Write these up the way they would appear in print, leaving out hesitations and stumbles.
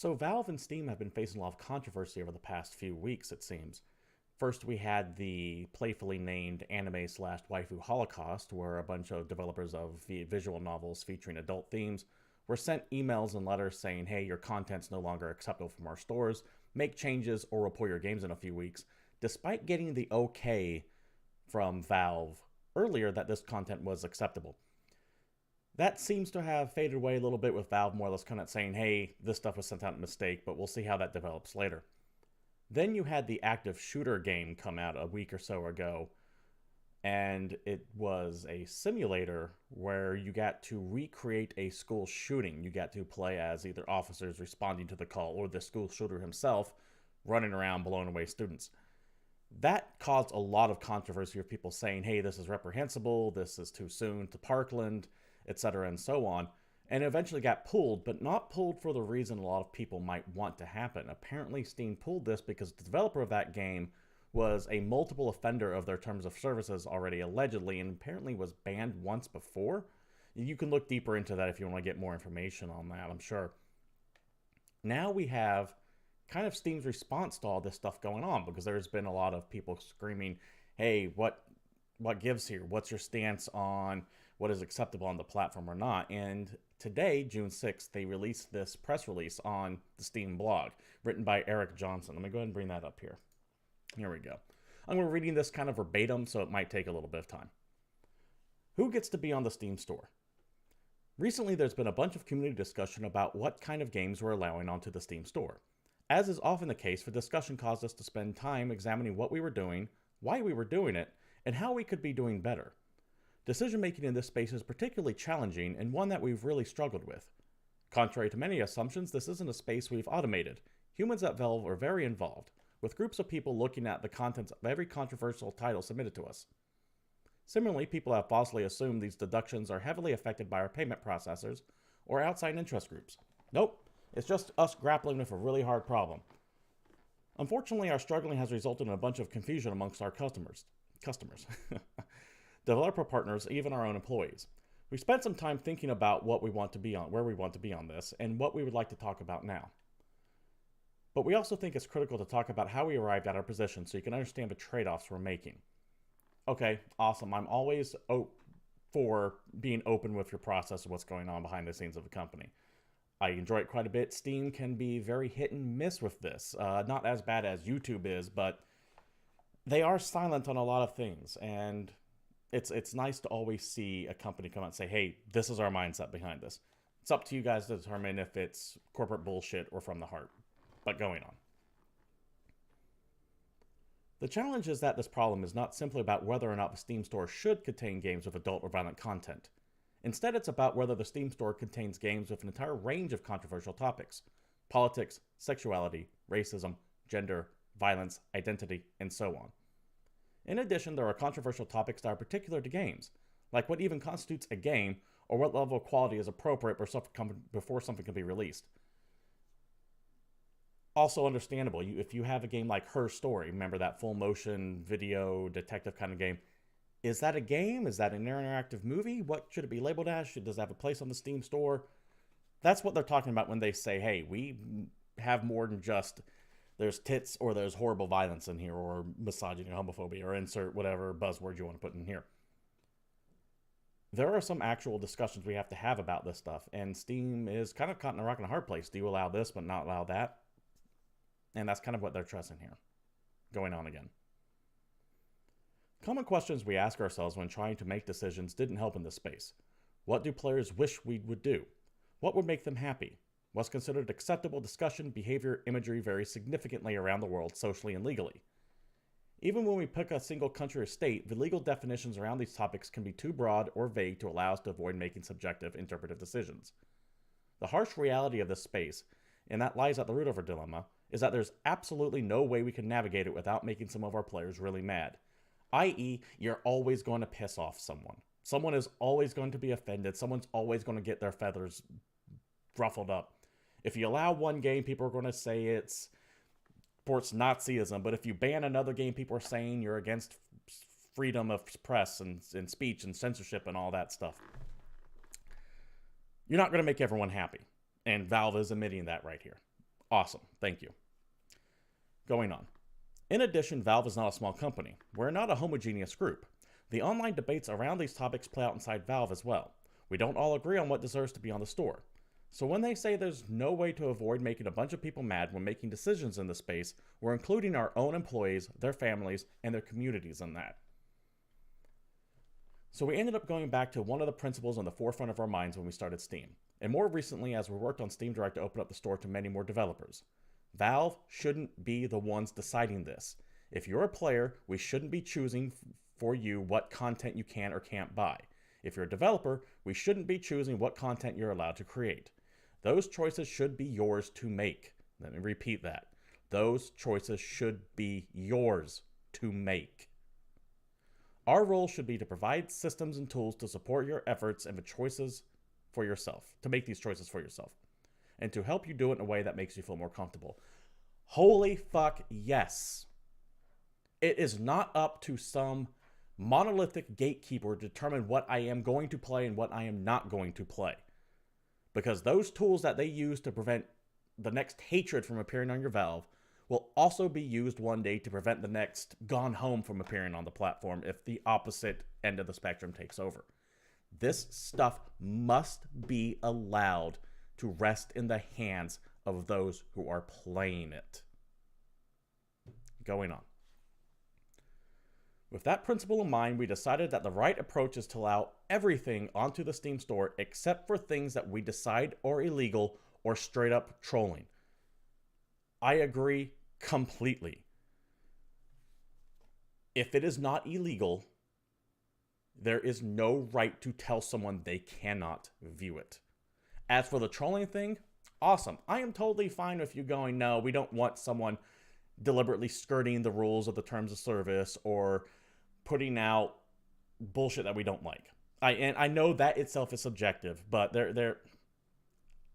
So Valve and Steam have been facing a lot of controversy over the past few weeks, it seems. First, we had the playfully named anime slash waifu holocaust, where a bunch of developers of visual novels featuring adult themes were sent emails and letters saying, hey, your content's no longer acceptable from our stores, make changes or we'll pull your games in a few weeks, despite getting the okay from Valve earlier that this content was acceptable. That seems to have faded away a little bit with Valve more or less kind of saying, hey, this stuff was sent out in a mistake, but we'll see how that develops later. Then you had the active shooter game come out a week or so ago, and it was a simulator where you got to recreate a school shooting. You got to play as either officers responding to the call or the school shooter himself running around blowing away students. That caused a lot of controversy of people saying, hey, this is reprehensible, this is too soon to Parkland, etc., and so on. And it eventually got pulled, but not pulled for the reason a lot of people might want to happen. Apparently, Steam pulled this because the developer of that game was a multiple offender of their terms of services already, allegedly, and apparently was banned once before. You can look deeper into that if you want to get more information on that, I'm sure. Now we have kind of Steam's response to all this stuff going on, because there's been a lot of people screaming, hey, what gives here? What's your stance on what is acceptable on the platform or not? And today, June 6th, they released this press release on the Steam blog, written by Erik Johnson. Let me go ahead and bring that up here. Here we go. I'm going to be reading this kind of verbatim, so it might take a little bit of time. Who gets to be on the Steam store? Recently, there's been a bunch of community discussion about what kind of games we're allowing onto the Steam store. As is often the case, the discussion caused us to spend time examining what we were doing, why we were doing it, and how we could be doing better. Decision-making in this space is particularly challenging and one that we've really struggled with. Contrary to many assumptions, this isn't a space we've automated. Humans at Valve are very involved, with groups of people looking at the contents of every controversial title submitted to us. Similarly, people have falsely assumed these deductions are heavily affected by our payment processors or outside interest groups. Nope, it's just us grappling with a really hard problem. Unfortunately, our struggling has resulted in a bunch of confusion amongst our customers. Developer partners, even our own employees. We spent some time thinking about what we want to be on, where we want to be on this, and what we would like to talk about now. But we also think it's critical to talk about how we arrived at our position so you can understand the trade-offs we're making. Okay, awesome. I'm always for being open with your process of what's going on behind the scenes of the company. I enjoy it quite a bit. Steam can be very hit and miss with this. Not as bad as YouTube is, but they are silent on a lot of things, and it's nice to always see a company come out and say, hey, this is our mindset behind this. It's up to you guys to determine if it's corporate bullshit or from the heart. But going on. The challenge is that this problem is not simply about whether or not the Steam store should contain games with adult or violent content. Instead, it's about whether the Steam store contains games with an entire range of controversial topics: politics, sexuality, racism, gender, violence, identity, and so on. In addition, there are controversial topics that are particular to games, like what even constitutes a game or what level of quality is appropriate before something can be released. Also understandable, if you have a game like Her Story, remember that full motion video detective kind of game, is that a game? Is that an interactive movie? What should it be labeled as? Does it have a place on the Steam store? That's what they're talking about when they say, hey, we have more than just there's tits or there's horrible violence in here or misogyny or homophobia or insert whatever buzzword you want to put in here. There are some actual discussions we have to have about this stuff, and Steam is kind of caught in a rock and a hard place. Do you allow this but not allow that? And that's kind of what they're stressing here. Going on again. Common questions we ask ourselves when trying to make decisions didn't help in this space. What do players wish we would do? What would make them happy? What's considered acceptable discussion, behavior, imagery varies significantly around the world, socially and legally. Even when we pick a single country or state, the legal definitions around these topics can be too broad or vague to allow us to avoid making subjective, interpretive decisions. The harsh reality of this space, and that lies at the root of our dilemma, is that there's absolutely no way we can navigate it without making some of our players really mad. I.e., you're always going to piss off someone. Someone is always going to be offended. Someone's always going to get their feathers ruffled up. If you allow one game, people are going to say it supports Nazism, but if you ban another game, people are saying you're against freedom of press and speech and censorship and all that stuff. You're not going to make everyone happy, and Valve is admitting that right here. Awesome. Thank you. Going on. In addition, Valve is not a small company. We're not a homogeneous group. The online debates around these topics play out inside Valve as well. We don't all agree on what deserves to be on the store. So when they say there's no way to avoid making a bunch of people mad when making decisions in the space, we're including our own employees, their families, and their communities in that. So we ended up going back to one of the principles on the forefront of our minds when we started Steam, and more recently as we worked on Steam Direct to open up the store to many more developers. Valve shouldn't be the ones deciding this. If you're a player, we shouldn't be choosing for you what content you can or can't buy. If you're a developer, we shouldn't be choosing what content you're allowed to create. Those choices should be yours to make. Let me repeat that. Those choices should be yours to make. Our role should be to provide systems and tools to support your efforts and the choices for yourself, to make these choices for yourself, and to help you do it in a way that makes you feel more comfortable. Holy fuck, yes. It is not up to some monolithic gatekeeper to determine what I am going to play and what I am not going to play. Because those tools that they use to prevent the next hatred from appearing on your Valve will also be used one day to prevent the next Gone Home from appearing on the platform if the opposite end of the spectrum takes over. This stuff must be allowed to rest in the hands of those who are playing it. Going on. With that principle in mind, we decided that the right approach is to allow everything onto the Steam store except for things that we decide are illegal or straight up trolling. I agree completely. If it is not illegal, there is no right to tell someone they cannot view it. As for the trolling thing, awesome. I am totally fine with you going, no, we don't want someone deliberately skirting the rules of the terms of service or putting out bullshit that we don't like. I know that itself is subjective, but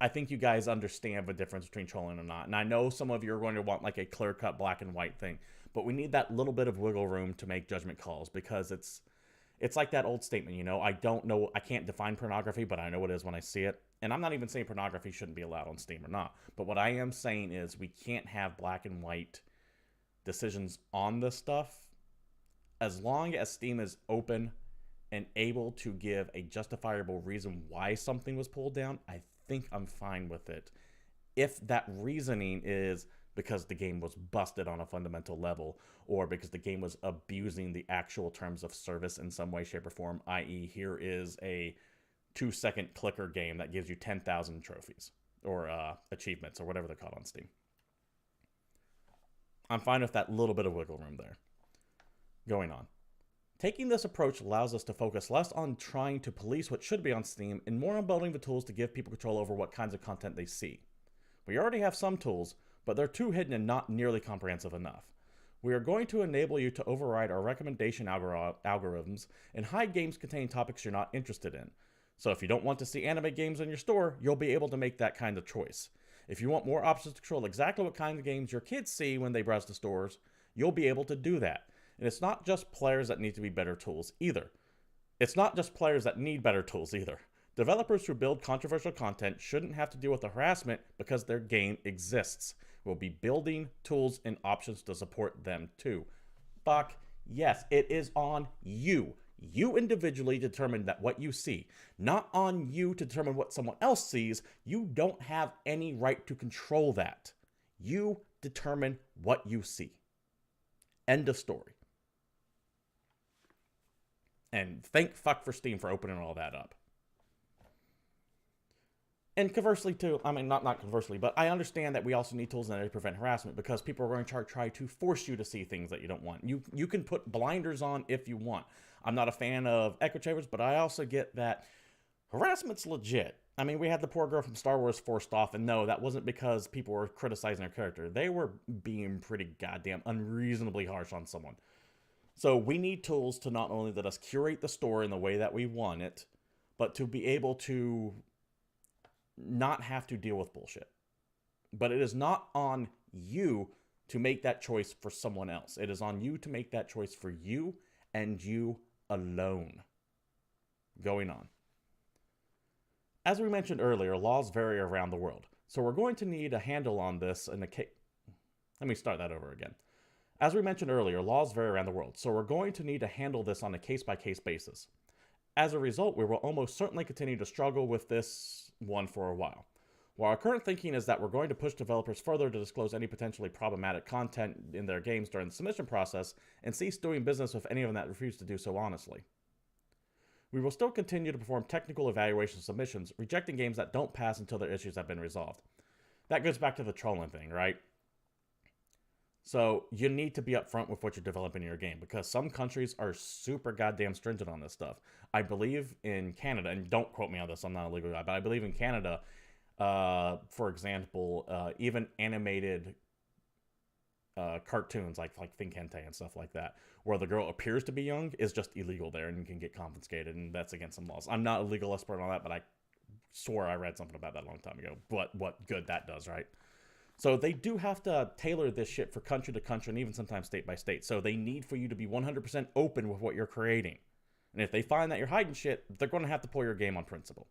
I think you guys understand the difference between trolling and not. And I know some of you are going to want like a clear-cut black and white thing, but we need that little bit of wiggle room to make judgment calls because it's like that old statement, you know, I can't define pornography, but I know what it is when I see it. And I'm not even saying pornography shouldn't be allowed on Steam or not. But what I am saying is we can't have black and white decisions on this stuff. As long as Steam is open and able to give a justifiable reason why something was pulled down, I think I'm fine with it. If that reasoning is because the game was busted on a fundamental level, or because the game was abusing the actual terms of service in some way, shape, or form, i.e. here is a 2-second clicker game that gives you 10,000 trophies, or achievements, or whatever they're called on Steam. I'm fine with that little bit of wiggle room there. Going on. Taking this approach allows us to focus less on trying to police what should be on Steam and more on building the tools to give people control over what kinds of content they see. We already have some tools, but they're too hidden and not nearly comprehensive enough. We are going to enable you to override our recommendation algorithms and hide games containing topics you're not interested in. So if you don't want to see anime games in your store, you'll be able to make that kind of choice. If you want more options to control exactly what kind of games your kids see when they browse the stores, you'll be able to do that. And it's not just players that need to be better tools either. It's not just players that need better tools either. Developers who build controversial content shouldn't have to deal with the harassment because their game exists. We'll be building tools and options to support them too. Fuck yes, it is on you. You individually determine that what you see, not on you to determine what someone else sees. You don't have any right to control that. You determine what you see. End of story. And thank fuck for Steam for opening all that up. And conversely too, I mean, not conversely, but I understand that we also need tools in there to prevent harassment because people are going to try to force you to see things that you don't want. You can put blinders on if you want. I'm not a fan of echo chambers, but I also get that harassment's legit. I mean, we had the poor girl from Star Wars forced off, and no, that wasn't because people were criticizing her character. They were being pretty goddamn unreasonably harsh on someone. So we need tools to not only let us curate the store in the way that we want it, but to be able to not have to deal with bullshit. But it is not on you to make that choice for someone else. It is on you to make that choice for you and you alone. Going on. As we mentioned earlier, laws vary around the world. So we're going to need a handle on this in a case. Let me start that over again. As we mentioned earlier, laws vary around the world, so we're going to need to handle this on a case-by-case basis. As a result, we will almost certainly continue to struggle with this one for a while. While our current thinking is that we're going to push developers further to disclose any potentially problematic content in their games during the submission process and cease doing business with any of them that refuse to do so honestly. We will still continue to perform technical evaluation submissions, rejecting games that don't pass until their issues have been resolved. That goes back to the trolling thing, right? So you need to be upfront with what you're developing in your game, because some countries are super goddamn stringent on this stuff. I believe in Canada, and don't quote me on this, I'm not a legal guy, but I believe in Canada, for example, even animated cartoons like Think Hentai and stuff like that, where the girl appears to be young, is just illegal there and you can get confiscated, and that's against some laws. I'm not a legal expert on that, but I swore I read something about that a long time ago. What good that does, right? So they do have to tailor this shit for country to country and even sometimes state by state. So they need for you to be 100% open with what you're creating. And if they find that you're hiding shit, they're going to have to pull your game on principle.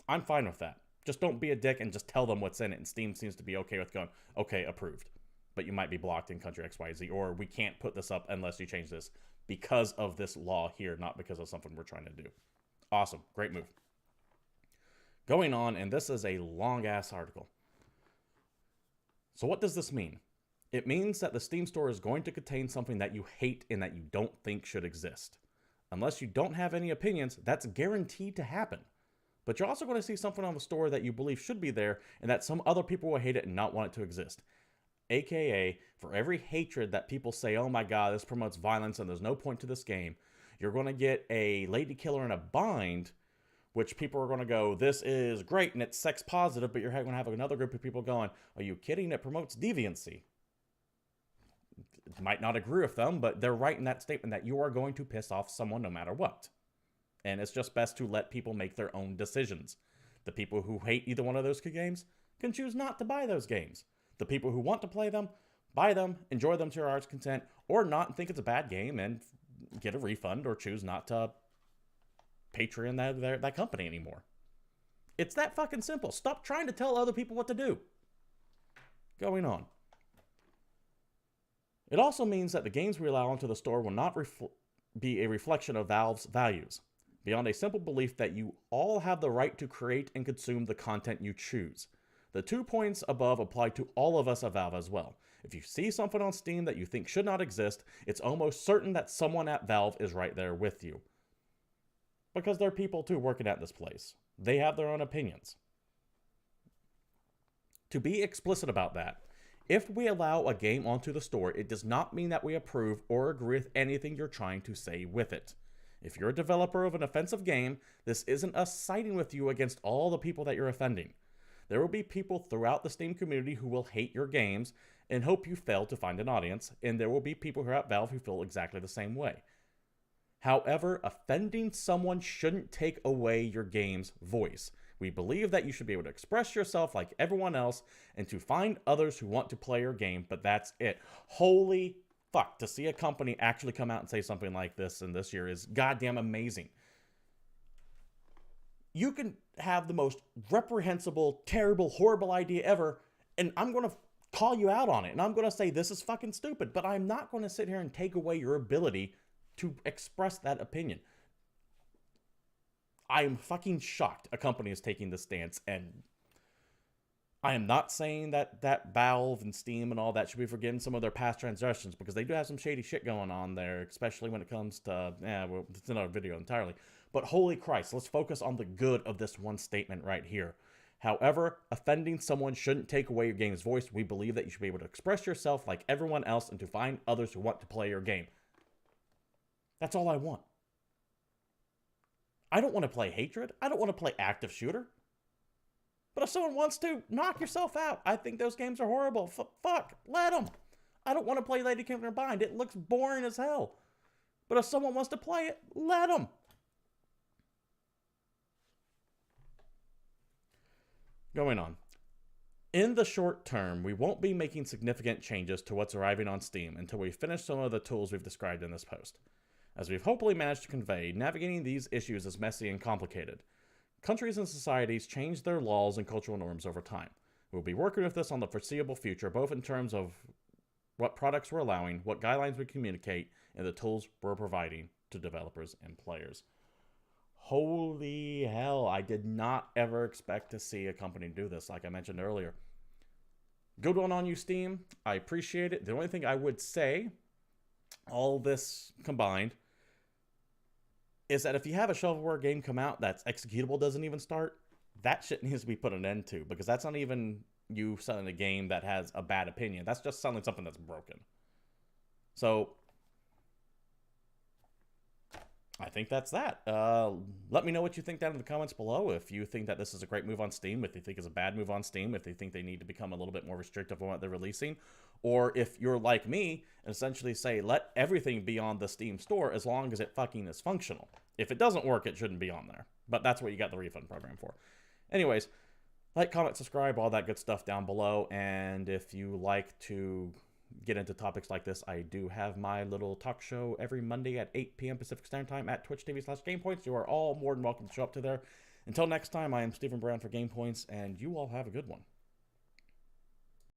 I'm fine with that. Just don't be a dick and just tell them what's in it. And Steam seems to be okay with going, okay, approved. But you might be blocked in country XYZ, or we can't put this up unless you change this because of this law here, not because of something we're trying to do. Awesome. Great move. Going on, and this is a long-ass article. So what does this mean? It means that the Steam store is going to contain something that you hate and that you don't think should exist. Unless you don't have any opinions, that's guaranteed to happen. But you're also going to see something on the store that you believe should be there and that some other people will hate it and not want it to exist. AKA, for every hatred that people say, oh my god, this promotes violence and there's no point to this game, you're going to get a lady killer in a bind, which people are going to go, this is great and it's sex positive, but you're going to have another group of people going, are you kidding? It promotes deviancy. Might not agree with them, but they're right in that statement that you are going to piss off someone no matter what. And it's just best to let people make their own decisions. The people who hate either one of those games can choose not to buy those games. The people who want to play them, buy them, enjoy them to your heart's content, or not and think it's a bad game and get a refund or choose not to Patreon that company anymore. It's that fucking simple. Stop trying to tell other people what to do. Going on. It also means that the games we allow onto the store will not be a reflection of Valve's values, beyond a simple belief that you all have the right to create and consume the content you choose. The 2 points above apply to all of us at Valve as well. If you see something on Steam that you think should not exist, it's almost certain that someone at Valve is right there with you. Because they're people too working at this place. They have their own opinions. To be explicit about that, if we allow a game onto the store, it does not mean that we approve or agree with anything you're trying to say with it. If you're a developer of an offensive game, this isn't us siding with you against all the people that you're offending. There will be people throughout the Steam community who will hate your games and hope you fail to find an audience, and there will be people here at Valve who feel exactly the same way. However, offending someone shouldn't take away your game's voice. We believe that you should be able to express yourself like everyone else and to find others who want to play your game, but that's it. Holy fuck, to see a company actually come out and say something like this in this year is goddamn amazing. You can have the most reprehensible, terrible, horrible idea ever, and I'm going to call you out on it, and I'm going to say this is fucking stupid, but I'm not going to sit here and take away your ability to express that opinion. I am fucking shocked a company is taking this stance, and I am not saying that Valve and Steam and all that should be forgiven some of their past transgressions, because they do have some shady shit going on there, especially when it comes to, well, it's another video entirely. But holy Christ, let's focus on the good of this one statement right here. However, offending someone shouldn't take away your game's voice. We believe that you should be able to express yourself like everyone else and to find others who want to play your game. That's all I want. I don't want to play hatred. I don't want to play active shooter. But if someone wants to, knock yourself out. I think those games are horrible. Fuck, let them. I don't want to play Lady Kingdom Bind. It looks boring as hell. But if someone wants to play it, let them. Going on. In the short term, we won't be making significant changes to what's arriving on Steam until we finish some of the tools we've described in this post. As we've hopefully managed to convey, navigating these issues is messy and complicated. Countries and societies change their laws and cultural norms over time. We'll be working with this on the foreseeable future, both in terms of what products we're allowing, what guidelines we communicate, and the tools we're providing to developers and players. Holy hell, I did not ever expect to see a company do this, like I mentioned earlier. Good one on you, Steam. I appreciate it. The only thing I would say, all this combined, is that if you have a shovelware game come out that's executable doesn't even start, that shit needs to be put an end to, because that's not even you selling a game that has a bad opinion. That's just selling something that's broken. So I think that's that. Let me know what you think down in the comments below. If you think that this is a great move on Steam, if you think it's a bad move on Steam, if you think they need to become a little bit more restrictive on what they're releasing, or if you're like me and essentially say, let everything be on the Steam store as long as it fucking is functional. If it doesn't work, it shouldn't be on there. But that's what you got the refund program for. Anyways, like, comment, subscribe, all that good stuff down below. And if you like to get into topics like this, I do have my little talk show every Monday at 8 p.m. Pacific Standard Time at twitch.tv/GamePoints. You are all more than welcome to show up to there. Until next time, I am Stephen Brown for GamePoints, and you all have a good one.